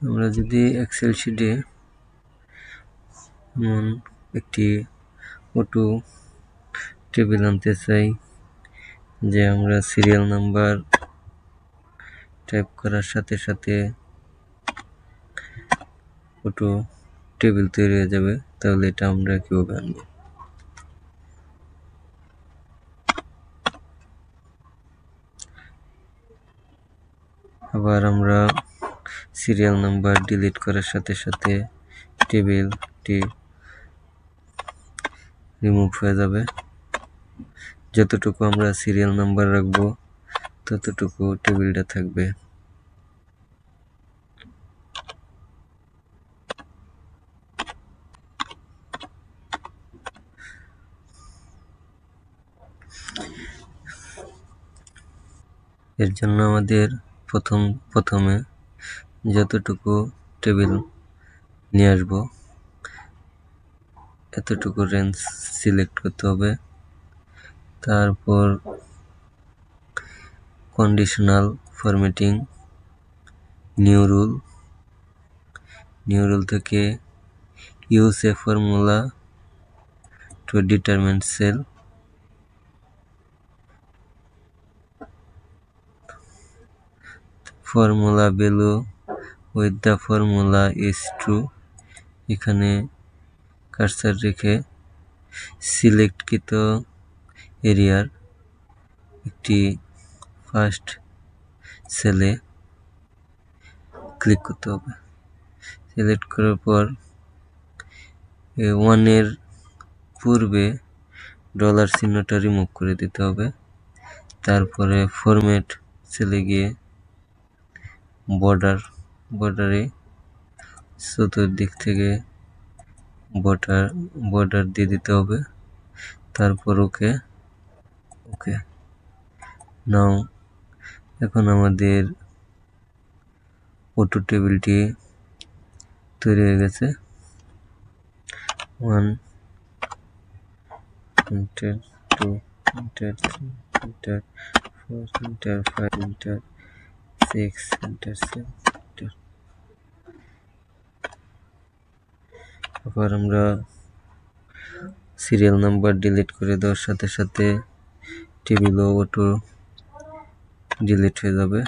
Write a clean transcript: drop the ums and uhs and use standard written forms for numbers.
আমরা যদি এক্সেল শিটে একটি অটো টেবিল আনতে চাই, যে আমরা সিরিয়াল নাম্বার টাইপ করার সাথে সাথে অটো টেবিল তৈরি হয়ে যাবে, তাহলে এটা আমরা কিভাবে আনবো? আবার আমরা সিরিয়াল নাম্বার ডিলিট করার সাথে সাথে টেবিলটি রিমুভ হয়ে যাবে। যতটুকু আমরা সিরিয়াল নাম্বার রাখবো ততটুকু টেবিলটা থাকবে। এর জন্য আমাদের প্রথমে যতটুকু টেবিল নিয়ে আসবো এতটুকু রেঞ্জ সিলেক্ট করতে হবে। তারপর কন্ডিশনাল ফরম্যাটিং, নিউ রুল থেকে use a formula to determine cell, formula value with the formula is true. এখানে কার্সার রেখে সিলেক্টকৃত এরিয়ার একটি ফার্স্ট সেলে ক্লিক করতে হবে। সিলেক্ট করার পর 1 এর পূর্বে ডলার চিহ্নটা রিমুভ করে দিতে হবে। তারপরে ফরম্যাট সেলে গিয়ে বর্ডারে চতুর্দিক থেকে বর্ডার দিয়ে দিতে হবে। তারপর ওকে নাও এখন আমাদের অটো টেবিলটি তৈরি হয়ে গেছে। 1 enter 2 enter 3 enter 4 enter 5 enter 6 enter 7 enter। আবার আমরা সিরিয়াল নাম্বার ডিলিট করে দেওয়ার সাথে সাথে টেবিলও অটো ডিলিট হয়ে যাবে।